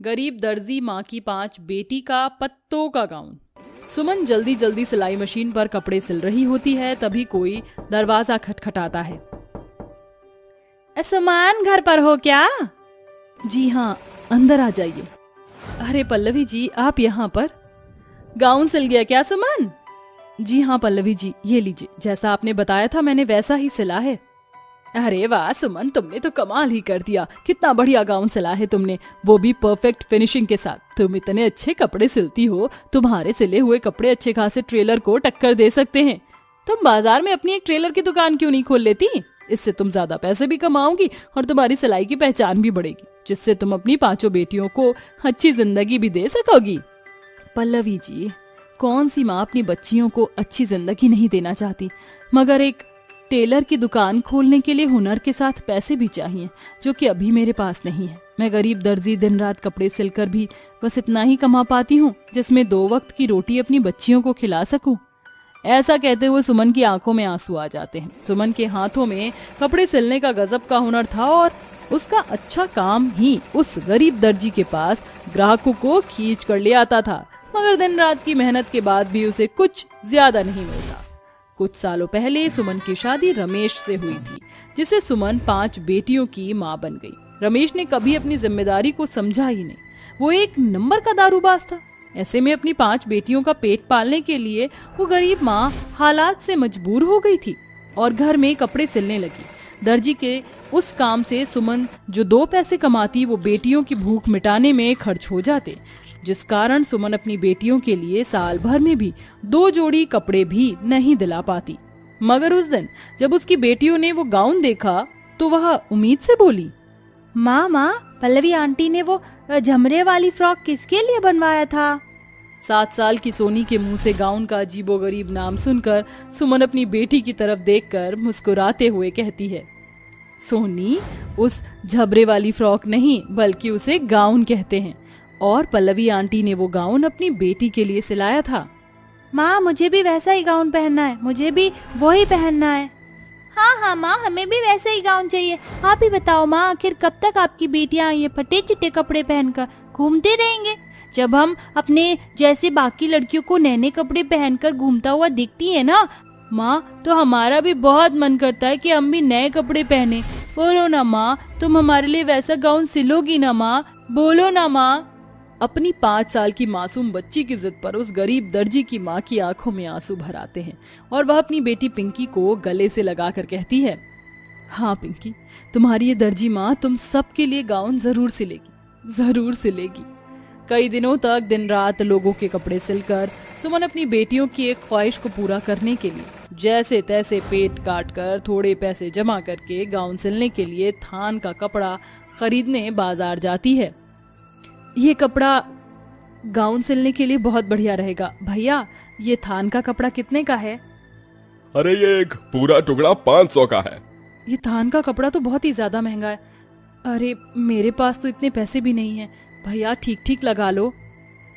गरीब दर्जी माँ की 5 बेटी का पत्तों का गाउन। सुमन जल्दी जल्दी सिलाई मशीन पर कपड़े सिल रही होती है, तभी कोई दरवाजा खटखटाता है। सुमन घर पर हो क्या? जी हाँ, अंदर आ जाइए। अरे पल्लवी जी, आप यहाँ पर? गाउन सिल गया क्या सुमन? जी हाँ पल्लवी जी, ये लीजिए, जैसा आपने बताया था मैंने वैसा ही सिला है। अरे वाह सुमन, तुमने तो कमाल ही कर दिया, कितना बढ़िया गाउन सिला है तुमने, वो भी परफेक्ट फिनिशिंग के साथ। तुम इतने अच्छे कपड़े सिलती हो, तुम्हारे सिले हुए कपड़े अच्छे खासे ट्रेलर को टक्कर दे सकते हैं। तुम बाजार में अपनी एक ट्रेलर की दुकान क्यों नहीं खोल लेती? इससे तुम ज्यादा पैसे भी कमाओगी और तुम्हारी सिलाई की पहचान भी बढ़ेगी, जिससे तुम अपनी 5 बेटियों को अच्छी जिंदगी भी दे सकोगी। पल्लवी जी, कौन सी माँ अपनी बच्चियों को अच्छी जिंदगी नहीं देना चाहती, मगर एक टेलर की दुकान खोलने के लिए हुनर के साथ पैसे भी चाहिए, जो कि अभी मेरे पास नहीं है। मैं गरीब दर्जी दिन रात कपड़े सिलकर भी बस इतना ही कमा पाती हूँ जिसमें 2 वक्त की रोटी अपनी बच्चियों को खिला सकूं। ऐसा कहते हुए सुमन की आंखों में आंसू आ जाते हैं। सुमन के हाथों में कपड़े सिलने का गजब का हुनर था और उसका अच्छा काम ही उस गरीब दर्जी के पास ग्राहकों को खींच कर ले आता था, मगर दिन रात की मेहनत के बाद भी उसे कुछ ज्यादा नहीं मिलता। कुछ सालों पहले सुमन की शादी रमेश से हुई थी, जिसे सुमन 5 बेटियों की माँ बन गई। रमेश ने कभी अपनी जिम्मेदारी को समझा ही नहीं। वो एक नंबर का दारूबाज था। ऐसे में अपनी 5 बेटियों का पेट पालने के लिए वो गरीब माँ हालात से मजबूर हो गई थी और घर में कपड़े सिलने लगी। दर्जी के उस काम से सुमन जो 2 पैसे कमाती, वो बेटियों की भूख मिटाने में खर्च हो जाते, जिस कारण सुमन अपनी बेटियों के लिए साल भर में भी 2 जोड़ी कपड़े भी नहीं दिला पाती। मगर उस दिन जब उसकी बेटियों ने वो गाउन देखा तो वह उम्मीद से बोली, माँ, पल्लवी आंटी ने वो झमरे वाली फ्रॉक किसके लिए बनवाया था? 7 साल की सोनी के मुंह से गाउन का अजीबोगरीब नाम सुनकर सुमन अपनी बेटी की तरफ देखकर मुस्कुराते हुए कहती है, सोनी, उस झबरे वाली फ्रॉक नहीं बल्कि उसे गाउन कहते हैं, और पल्लवी आंटी ने वो गाउन अपनी बेटी के लिए सिलाया था। माँ, मुझे भी वैसा ही गाउन पहनना है, मुझे भी वही पहनना है। हाँ माँ, हमें भी वैसा ही गाउन चाहिए। आप ही बताओ माँ, आखिर कब तक आपकी बेटियाँ ये फटे चिट्टे कपड़े पहनकर घूमते रहेंगे? जब हम अपने जैसे बाकी लड़कियों को नए कपड़े पहनकर घूमता हुआ दिखती है ना माँ, तो हमारा भी बहुत मन करता है कि हम भी नए कपड़े पहने। बोलो ना माँ, तुम हमारे लिए वैसा गाउन सिलोगी ना माँ? बोलो ना माँ। अपनी 5 साल की मासूम बच्ची की जिद पर उस गरीब दर्जी की माँ की आंखों में आंसू भर आते हैं और वह अपनी बेटी पिंकी को गले से लगाकर कहती है, हाँ पिंकी, तुम्हारी ये दर्जी माँ तुम सबके लिए गाउन जरूर सिलेगी, जरूर सिलेगी। कई दिनों तक दिन रात लोगों के कपड़े सिलकर सुमन अपनी बेटियों की एक ख्वाहिश को पूरा करने के लिए जैसे तैसे पेट काट कर थोड़े पैसे जमा करके गाउन सिलने के लिए थान का कपड़ा खरीदने बाजार जाती है। ये कपड़ा गाउन सिलने के लिए बहुत बढ़िया रहेगा। भैया, ये थान का कपड़ा कितने का है? अरे ये एक पूरा टुकड़ा 500 का है। ये थान का कपड़ा तो बहुत ही ज्यादा महंगा है। अरे मेरे पास तो इतने पैसे भी नहीं है। भैया ठीक ठीक लगा लो।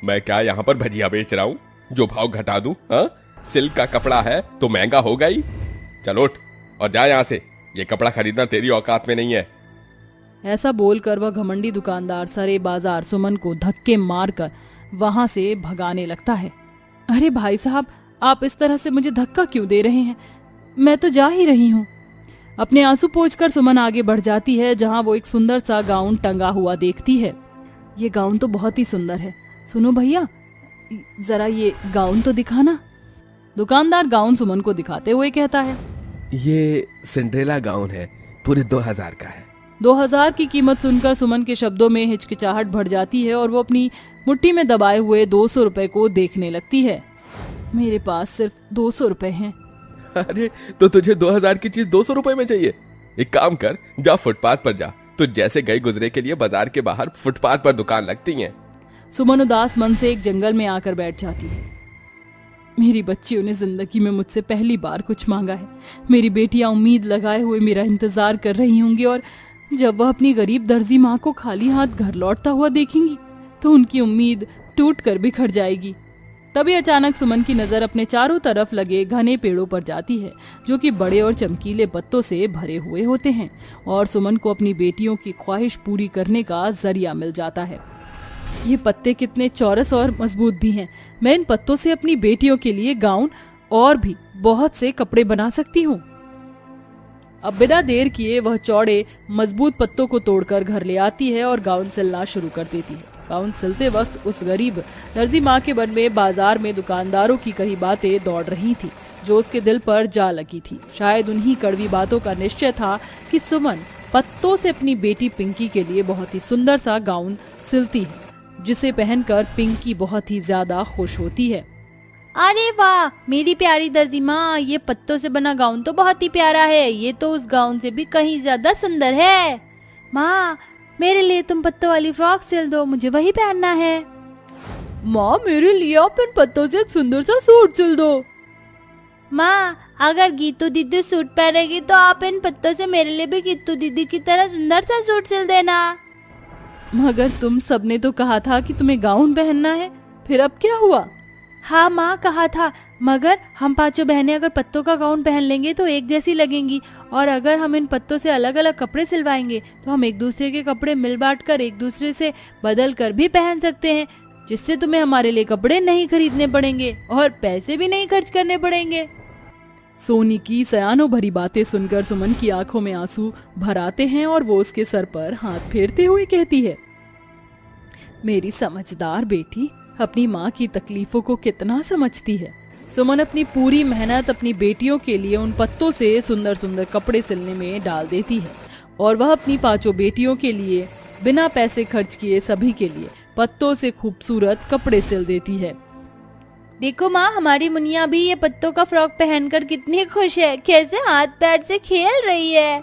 मैं क्या यहाँ पर भजिया बेच रहा हूँ जो भाव घटा दूं? हाँ, सिल्क का कपड़ा है तो महंगा होगा ही। चलो उठ और जा यहाँ से, ये कपड़ा खरीदना तेरी औकात में नहीं है। ऐसा बोलकर वह घमंडी दुकानदार सरे बाजार सुमन को धक्के मारकर वहां से भगाने लगता है। अरे भाई साहब, आप इस तरह से मुझे धक्का क्यों दे रहे हैं? मैं तो जा ही रही हूँ। अपने आंसू पोंछकर सुमन आगे बढ़ जाती है, जहाँ वो एक सुंदर सा गाउन टंगा हुआ देखती है। ये गाउन तो बहुत ही सुंदर है। सुनो भैया, जरा ये गाउन तो दिखाना। दुकानदार गाउन सुमन को दिखाते हुए कहता है, ये सिंड्रेला गाउन है, पूरे 2000 का है। 2000 की कीमत सुनकर सुमन के शब्दों में हिचकिचाहट भर जाती है और वो अपनी मुट्ठी में दबाए हुए 200 रुपए को देखने लगती है। मेरे पास सिर्फ 200 रुपए हैं। अरे तो तुझे 2000 की चीज 200 रुपए में चाहिए? एक काम कर, जा फुटपाथ पर जा। तो जैसे गए गुजरे के लिए बाजार के बाहर फुटपाथ पर दुकान लगती है। सुमन उदास मन से एक जंगल में आकर बैठ जाती है। मेरी बच्चियों ने जिंदगी में मुझसे पहली बार कुछ मांगा है। मेरी बेटियां उम्मीद लगाए हुए मेरा इंतजार कर रही होंगी और जब वह अपनी गरीब दर्जी माँ को खाली हाथ घर लौटता हुआ देखेंगी तो उनकी उम्मीद टूट कर बिखर जाएगी। तभी अचानक सुमन की नजर अपने चारों तरफ लगे घने पेड़ों पर जाती है, जो कि बड़े और चमकीले पत्तों से भरे हुए होते हैं, और सुमन को अपनी बेटियों की ख्वाहिश पूरी करने का जरिया मिल जाता है। ये पत्ते कितने चौरस और मजबूत भी हैं। मैं इन पत्तों से अपनी बेटियों के लिए गाउन और भी बहुत से कपड़े बना सकती हूँ। अब बिना देर किए वह चौड़े मजबूत पत्तों को तोड़कर घर ले आती है और गाउन सिलना शुरू कर देती है। गाउन सिलते वक्त उस गरीब दर्जी माँ के मन में बाजार में दुकानदारों की कई बातें दौड़ रही थी जो उसके दिल पर जा लगी थी। शायद उन्हीं कड़वी बातों का निश्चय था कि सुमन पत्तों से अपनी बेटी पिंकी के लिए बहुत ही सुंदर सा गाउन सिलती है, जिसे पहनकर पिंकी बहुत ही ज्यादा खुश होती है। अरे वाह मेरी प्यारी दर्जी माँ, ये पत्तों से बना गाउन तो बहुत ही प्यारा है। ये तो उस गाउन से भी कहीं ज्यादा सुंदर है। माँ मेरे लिए तुम पत्तों वाली फ्रॉक सिल दो, मुझे वही पहनना है। माँ मेरे लिए आप इन पत्तों से एक सुंदर सा सूट सिल दो। माँ अगर गीतू दीदी सूट पहनेगी तो आप इन पत्तों से मेरे लिए भी गीतू दीदी की तरह सुंदर सा सूट सिल देना। मगर तुम सबने तो कहा था कि तुम्हें गाउन पहनना है, फिर अब क्या हुआ? हाँ माँ कहा था, मगर हम पांचों बहनें अगर पत्तों का गाउन पहन लेंगे तो एक जैसी लगेंगी, और अगर हम इन पत्तों से अलग अलग कपड़े सिलवाएंगे तो हम एक दूसरे के कपड़े मिल बांट कर एक दूसरे से बदल कर भी पहन सकते हैं, जिससे तुम्हें हमारे लिए कपड़े नहीं खरीदने पड़ेंगे और पैसे भी नहीं खर्च करने पड़ेंगे। सोनी की सयानों भरी बातें सुनकर सुमन की आंखों में आंसू भर आते हैं और वो उसके सर पर हाथ फेरते हुए कहती है, मेरी समझदार बेटी अपनी माँ की तकलीफों को कितना समझती है। सुमन अपनी पूरी मेहनत अपनी बेटियों के लिए उन पत्तों से सुंदर सुंदर कपड़े सिलने में डाल देती है और वह अपनी पांचों बेटियों के लिए बिना पैसे खर्च किए सभी के लिए पत्तों से खूबसूरत कपड़े सिल देती है। देखो माँ हमारी मुनिया भी ये पत्तों का फ्रॉक पहनकर कितनी खुश है, कैसे हाथ पैर से खेल रही है।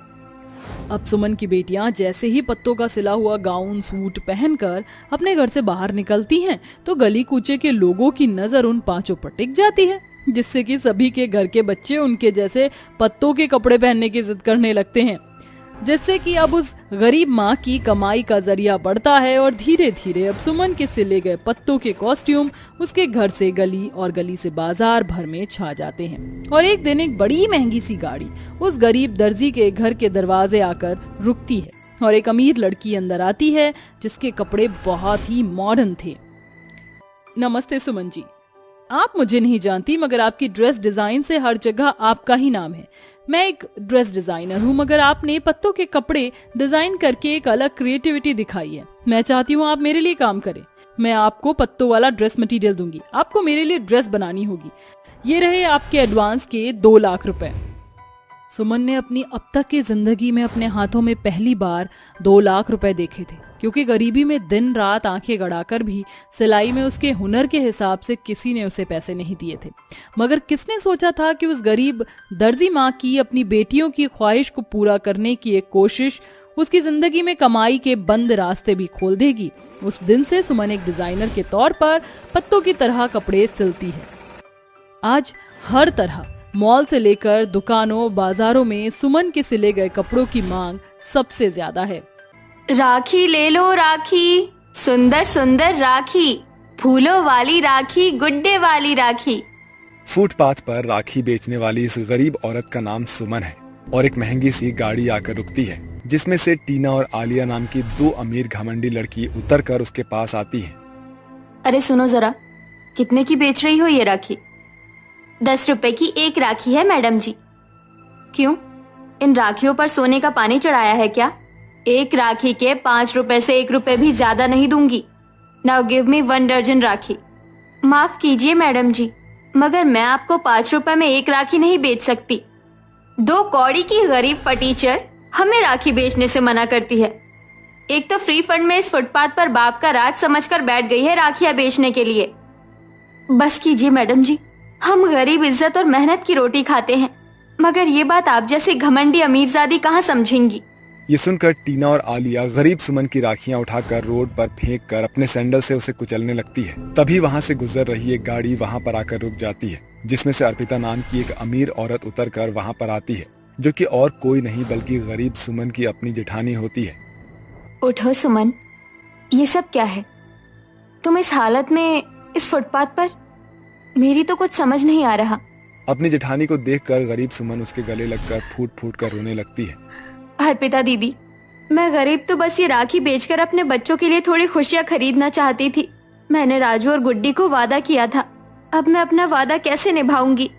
अब सुमन की बेटियां जैसे ही पत्तों का सिला हुआ गाउन सूट पहनकर अपने घर से बाहर निकलती हैं, तो गली कूचे के लोगों की नजर उन पांचों पर टिक जाती है, जिससे कि सभी के घर के बच्चे उनके जैसे पत्तों के कपड़े पहनने की जिद करने लगते हैं, जिससे कि अब उस गरीब माँ की कमाई का जरिया बढ़ता है और धीरे धीरे अब सुमन के सिले गए पत्तों के कॉस्ट्यूम उसके घर से गली और गली से बाजार भर में छा जाते हैं। और एक दिन एक बड़ी महंगी सी गाड़ी उस गरीब दर्जी के घर के दरवाजे आकर रुकती है और एक अमीर लड़की अंदर आती है जिसके कपड़े बहुत ही मॉडर्न थे। नमस्ते सुमन जी, आप मुझे नहीं जानती मगर आपकी ड्रेस डिजाइन से हर जगह आपका ही नाम है। मैं एक ड्रेस डिजाइनर हूँ, मगर आपने पत्तों के कपड़े डिजाइन करके एक अलग क्रिएटिविटी दिखाई है। मैं चाहती हूँ आप मेरे लिए काम करें। मैं आपको पत्तों वाला ड्रेस मटेरियल दूंगी, आपको मेरे लिए ड्रेस बनानी होगी। ये रहे आपके एडवांस के 2 लाख रुपए। सुमन ने अपनी अब तक की जिंदगी में अपने हाथों में पहली बार 2 लाख रुपए देखे थे, क्योंकि गरीबी में दिन रात आंखें गड़ाकर भी सिलाई में उसके हुनर के हिसाब से किसी ने उसे पैसे नहीं दिए थे। मगर किसने सोचा था कि उस गरीब दर्जी माँ की अपनी बेटियों की ख्वाहिश को पूरा करने की एक कोशिश उसकी जिंदगी में कमाई के बंद रास्ते भी खोल देगी। उस दिन से सुमन एक डिजाइनर के तौर पर पत्तों की तरह कपड़े सिलती है। आज हर तरह मॉल से लेकर दुकानों बाजारों में सुमन के सिले गए कपड़ों की मांग सबसे ज्यादा है। राखी ले लो राखी, सुंदर सुंदर राखी, फूलों वाली राखी, गुड्डे वाली राखी। फुटपाथ पर राखी बेचने वाली इस गरीब औरत का नाम सुमन है और एक महंगी सी गाड़ी आकर रुकती है, जिसमें से टीना और आलिया नाम की 2 अमीर घमंडी लड़की उतरकर उसके पास आती हैं। अरे सुनो जरा, कितने की बेच रही हो ये राखी? 10 रुपए की एक राखी है मैडम जी। क्यों, इन राखियों पर सोने का पानी चढ़ाया है क्या? एक राखी के 5 रुपए से 1 रुपए भी ज्यादा नहीं दूंगी। नाउ गिव मी 1 दर्जन राखी। माफ कीजिए मैडम जी, मगर मैं आपको 5 रुपए में एक राखी नहीं बेच सकती। 2 कौड़ी की गरीब फटीचर हमें राखी बेचने से मना करती है। एक तो फ्री फंड में इस फुटपाथ पर बाप का राज समझकर बैठ गई है राखियां बेचने के लिए। बस कीजिए मैडम जी, हम गरीब इज्जत और मेहनत की रोटी खाते हैं, मगर ये बात आप जैसे घमंडी अमीरजादी कहाँ समझेंगी। ये सुनकर टीना और आलिया गरीब सुमन की राखियां उठाकर रोड पर फेंक कर अपने सैंडल से उसे कुचलने लगती है। तभी वहाँ से गुजर रही एक गाड़ी वहाँ पर आकर रुक जाती है, जिसमें से अर्पिता नाम की एक अमीर औरत उतरकर वहाँ पर आती है, जो कि और कोई नहीं बल्कि गरीब सुमन की अपनी जेठानी होती है। उठो सुमन, ये सब क्या है? तुम इस हालत में इस फुटपाथ पर? मेरी तो कुछ समझ नहीं आ रहा। अपनी जेठानी को देखकर गरीब सुमन उसके गले लगकर फूट फूट कर रोने लगती है। अर्पिता दीदी, मैं गरीब तो बस ये राखी बेचकर अपने बच्चों के लिए थोड़ी खुशियाँ खरीदना चाहती थी। मैंने राजू और गुड्डी को वादा किया था, अब मैं अपना वादा कैसे निभाऊंगी?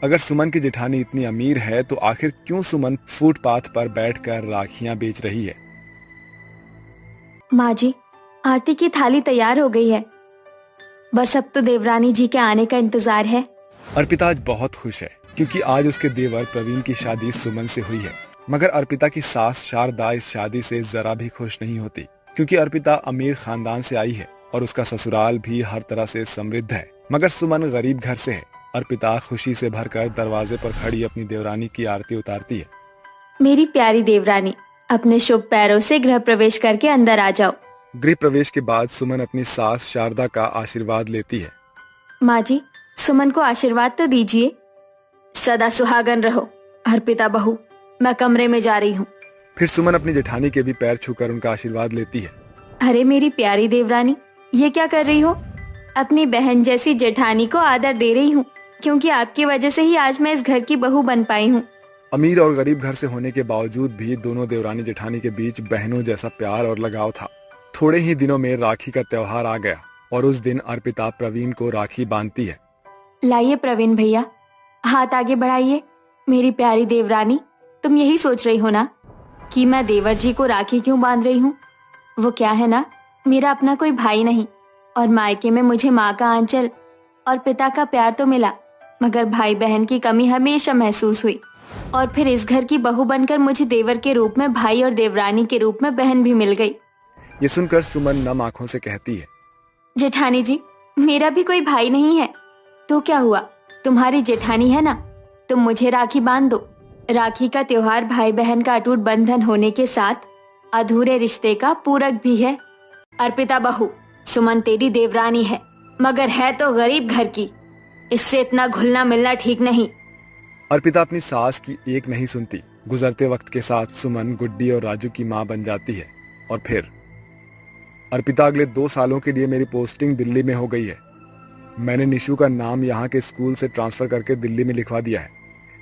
अगर सुमन की जेठानी इतनी अमीर है तो आखिर क्यों सुमन फुटपाथ पर बैठकर राखियां बेच रही है? माँ जी, आरती की थाली तैयार हो गई है, बस अब तो देवरानी जी के आने का इंतजार है। अर्पिता आज बहुत खुश है क्योंकि आज उसके देवर प्रवीण की शादी सुमन से हुई है। मगर अर्पिता की सास शारदा इस शादी से जरा भी खुश नहीं होती क्योंकि अर्पिता अमीर खानदान से आई है और उसका ससुराल भी हर तरह से समृद्ध है। मगर सुमन गरीब घर से है। अर्पिता खुशी से भरकर दरवाजे पर खड़ी अपनी देवरानी की आरती उतारती है। मेरी प्यारी देवरानी, अपने शुभ पैरों से गृह प्रवेश करके अंदर आ जाओ। गृह प्रवेश के बाद सुमन अपनी सास शारदा का आशीर्वाद लेती है। माँ जी, सुमन को आशीर्वाद तो दीजिए। सदा सुहागन रहो। अर्पिता बहू, मैं कमरे में जा रही हूँ। फिर सुमन अपनी जेठानी के भी पैर छूकर उनका आशीर्वाद लेती है। अरे मेरी प्यारी देवरानी, ये क्या कर रही हो? अपनी बहन जैसी जेठानी को आदर दे रही हूँ क्योंकि आपकी वजह से ही आज मैं इस घर की बहू बन पाई हूँ। अमीर और गरीब घर से होने के बावजूद भी दोनों देवरानी जेठानी के बीच बहनों जैसा प्यार और लगाव था। थोड़े ही दिनों में राखी का त्योहार आ गया और उस दिन अर्पिता प्रवीण को राखी बांधती है। लाइए प्रवीण भैया, हाथ आगे बढ़ाइए। मेरी प्यारी देवरानी, तुम यही सोच रही हो ना कि मैं देवर जी को राखी क्यों बांध रही हूँ? वो क्या है ना, मेरा अपना कोई भाई नहीं और मायके में मुझे माँ का आंचल और पिता का प्यार तो मिला, मगर भाई बहन की कमी हमेशा महसूस हुई। और फिर इस घर की बहू बनकर मुझे देवर के रूप में भाई और देवरानी के रूप में बहन भी मिल गई। ये सुनकर सुमन नम आंखों से कहती है, जेठानी जी, मेरा भी कोई भाई नहीं है तो क्या हुआ, तुम्हारी जेठानी है ना, तुम मुझे राखी बांध दो। राखी का त्योहार भाई बहन का अटूट बंधन होने के साथ अधूरे रिश्ते का पूरक भी है। अर्पिता बहू, सुमन तेरी देवरानी है मगर है तो गरीब घर की, इससे इतना घुलना मिलना ठीक नहीं। अर्पिता अपनी सास की एक नहीं सुनती। गुजरते वक्त के साथ सुमन गुड्डी और राजू की माँ बन जाती है। और फिर अर्पिता अगले 2 सालों के लिए मेरी पोस्टिंग दिल्ली में हो गई है। मैंने निशु का नाम यहाँ के स्कूल से ट्रांसफर करके दिल्ली में लिखवा दिया है।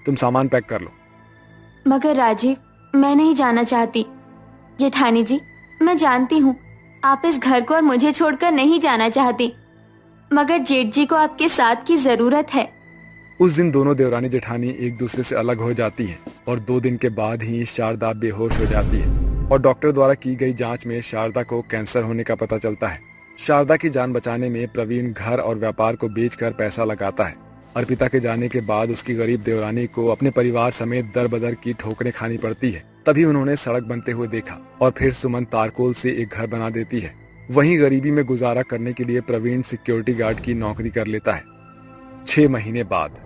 तुम सामान पैक कर लो। मगर राजीव, मैं नहीं जाना चाहती। जेठानी जी, मैं जानती हूँ आप इस घर को और मुझे छोड़कर नहीं जाना चाहती, मगर जेठ जी को आपके साथ की जरूरत है। उस दिन दोनों देवरानी जेठानी एक दूसरे से अलग हो जाती हैं और 2 दिन के बाद ही शारदा बेहोश हो जाती है और डॉक्टर द्वारा की गई जांच में शारदा को कैंसर होने का पता चलता है। शारदा की जान बचाने में प्रवीण घर और व्यापार को बेचकर पैसा लगाता है। अर्पिता के जाने के बाद उसकी गरीब देवरानी को अपने परिवार समेत दर बदर की ठोकरें खानी पड़ती है। तभी उन्होंने सड़क बनते हुए देखा और फिर सुमन तारकोल से एक घर बना देती है। वहीं गरीबी में गुजारा करने के लिए प्रवीण सिक्योरिटी गार्ड की नौकरी कर लेता है। 6 महीने बाद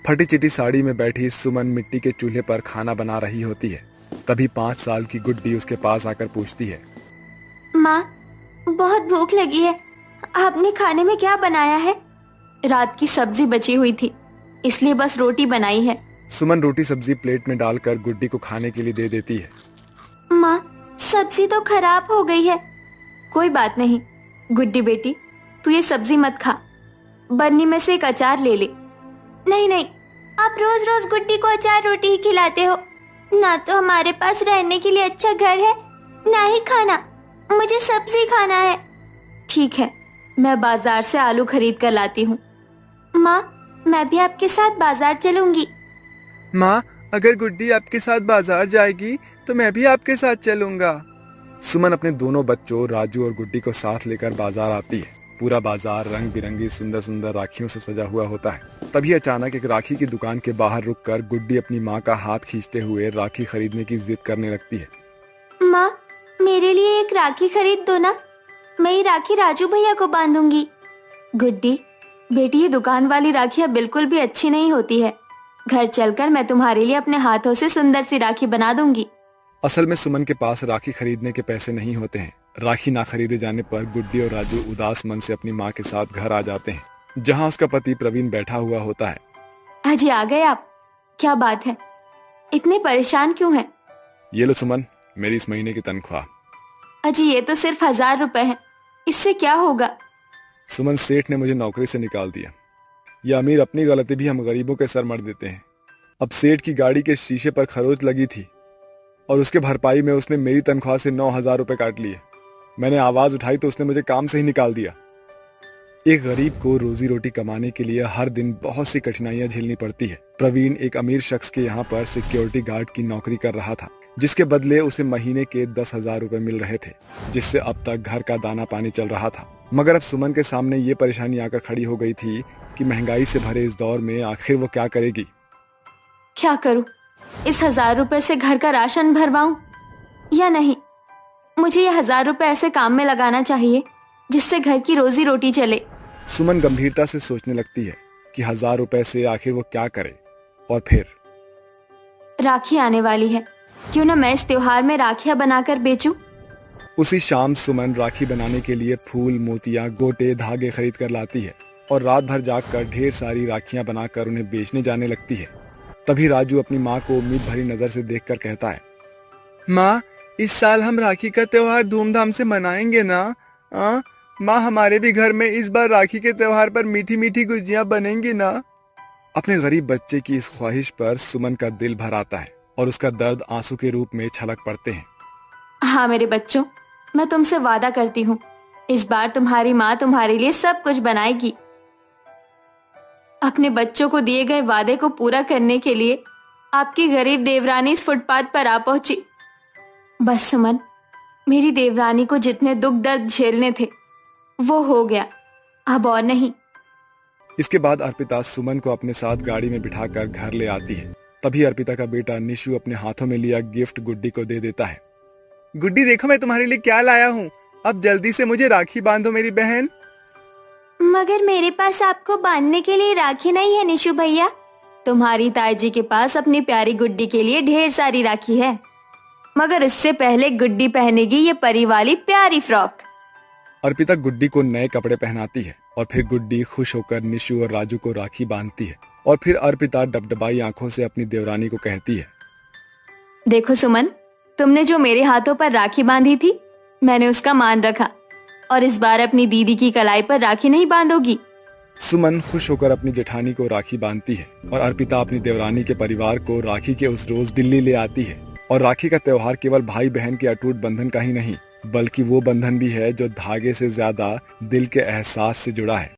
फटी चिटी साड़ी में बैठी सुमन मिट्टी के चूल्हे पर खाना बना रही होती है। तभी 5 साल की गुड्डी उसके पास आकर पूछती है, माँ, बहुत भूख लगी है, आपने खाने में क्या बनाया है? रात की सब्जी बची हुई थी, इसलिए बस रोटी बनाई है। सुमन रोटी सब्जी प्लेट में डालकर गुड्डी को खाने के लिए दे देती है। माँ, सब्जी तो खराब हो गई है। कोई बात नहीं गुड्डी बेटी, तू ये सब्जी मत खा, बन्नी में से एक अचार ले ले। नहीं नहीं, आप रोज रोज गुड्डी को अचार रोटी ही खिलाते हो। ना तो हमारे पास रहने के लिए अच्छा घर है, ना ही खाना, मुझे सब्जी खाना है। ठीक है, मैं बाजार से आलू खरीद कर लाती हूँ। माँ, मैं भी आपके साथ बाजार चलूंगी। माँ, अगर गुड्डी आपके साथ बाजार जाएगी तो मैं भी आपके साथ चलूंगा। सुमन अपने दोनों बच्चों राजू और गुड्डी को साथ लेकर बाजार आती है। पूरा बाजार रंग बिरंगी सुंदर सुंदर राखियों से सजा हुआ होता है। तभी अचानक एक राखी की दुकान के बाहर रुककर गुड्डी अपनी माँ का हाथ खींचते हुए राखी खरीदने की जिद करने लगती है। माँ, मेरे लिए एक राखी खरीद दो ना, मैं ये राखी राजू भैया को बांधूंगी। गुड्डी बेटी, ये दुकान वाली राखियाँ बिल्कुल भी अच्छी नहीं होती है। घर चलकर मैं तुम्हारे लिए अपने हाथों से सुंदर सी राखी बना दूंगी। असल में सुमन के पास राखी खरीदने के पैसे नहीं होते हैं। राखी ना खरीदे जाने पर गुड्डी और राजू उदास मन से अपनी माँ के साथ घर आ जाते हैं, जहाँ उसका पति प्रवीण बैठा हुआ होता है। अजी आ गए आप, क्या बात है, इतने परेशान क्यों हैं? ये लो सुमन, मेरी इस महीने की तनख्वाह। अजी ये तो सिर्फ 1000 रुपए है, इससे क्या होगा? सुमन, सेठ ने मुझे नौकरी से निकाल दिया। ये अमीर अपनी गलती भी हम गरीबों के सर मर देते हैं। अब सेठ की गाड़ी के शीशे पर खरोच लगी थी, और उसके भरपाई में उसने मेरी तनख्वाह से 9,000 रुपए काट लिए। मैंने आवाज उठाई तो उसने मुझे काम से ही निकाल दिया। एक गरीब को रोजी रोटी कमाने के लिए हर दिन बहुत सी कठिनाइयां झेलनी पड़ती है। प्रवीण एक अमीर शख्स के यहाँ पर सिक्योरिटी गार्ड की नौकरी कर रहा था, जिसके बदले उसे महीने के 10,000 रुपए मिल रहे थे, जिससे अब तक घर का दाना पानी चल रहा था। मगर अब सुमन के सामने ये परेशानी आकर खड़ी हो गई थी कि महंगाई से भरे इस दौर में आखिर वो क्या करेगी। क्या करूं? इस 1,000 रुपए से घर का राशन भरवाऊं या नहीं? मुझे ये 1,000 रुपए ऐसे काम में लगाना चाहिए जिससे घर की रोजी रोटी चले। सुमन गंभीरता से सोचने लगती है कि 1,000 रुपए से आखिर वो क्या करे। और फिर राखी आने वाली है, क्यों ना मैं इस त्योहार में राखियां बनाकर बेचूं? उसी शाम सुमन राखी बनाने के लिए फूल, मोतियां, गोटे, धागे खरीद कर लाती है और रात भर जागकर ढेर सारी राखियां बनाकर उन्हें बेचने जाने लगती है। तभी राजू अपनी माँ को उम्मीद भरी नजर से देखकर कहता है, माँ, इस साल हम राखी का त्योहार धूमधाम से मनाएंगे ना? माँ, हमारे भी घर में इस बार राखी के त्योहार पर मीठी मीठी गुजियां बनेंगी ना? अपने गरीब बच्चे की इस ख्वाहिश पर सुमन का दिल भर आता है और उसका दर्द आंसू के रूप में छलक पड़ते हैं। हाँ मेरे बच्चों, मैं तुमसे वादा करती हूँ, इस बार तुम्हारी माँ तुम्हारे लिए सब कुछ बनाएगी। अपने बच्चों को दिए गए वादे को पूरा करने के लिए आपकी गरीब देवरानी इस फुटपाथ पर आ पहुंची। बस सुमन, मेरी देवरानी को जितने दुख दर्द झेलने थे वो हो गया, अब और नहीं। इसके बाद अर्पिता सुमन को अपने साथ गाड़ी में बिठाकर घर ले आती है। तभी अर्पिता का बेटा निशु अपने हाथों में लिया गिफ्ट गुड्डी को दे देता है। गुड्डी, देखो मैं तुम्हारे लिए क्या लाया हूँ, अब जल्दी से मुझे राखी बांधो मेरी बहन। मगर मेरे पास आपको बांधने के लिए राखी नहीं है निशु भैया। तुम्हारी ताई जी के पास अपनी प्यारी गुड्डी के लिए ढेर सारी राखी है, मगर इससे पहले गुड्डी पहनेगी ये परी वाली प्यारी फ्रॉक। अर्पिता गुड्डी को नए कपड़े पहनाती है और फिर गुड्डी खुश होकर निशु और राजू को राखी बांधती है। और फिर अर्पिता डबडबाई आंखों से अपनी देवरानी को कहती है, देखो सुमन, तुमने जो मेरे हाथों पर राखी बांधी थी, मैंने उसका मान रखा और इस बार अपनी दीदी की कलाई पर राखी नहीं बांधोगी। सुमन खुश होकर अपनी जेठानी को राखी बांधती है और अर्पिता अपनी देवरानी के परिवार को राखी के उस रोज दिल्ली ले आती है। और राखी का त्योहार केवल भाई बहन के अटूट बंधन का ही नहीं, बल्कि वो बंधन भी है जो धागे से ज्यादा दिल के एहसास से जुड़ा है।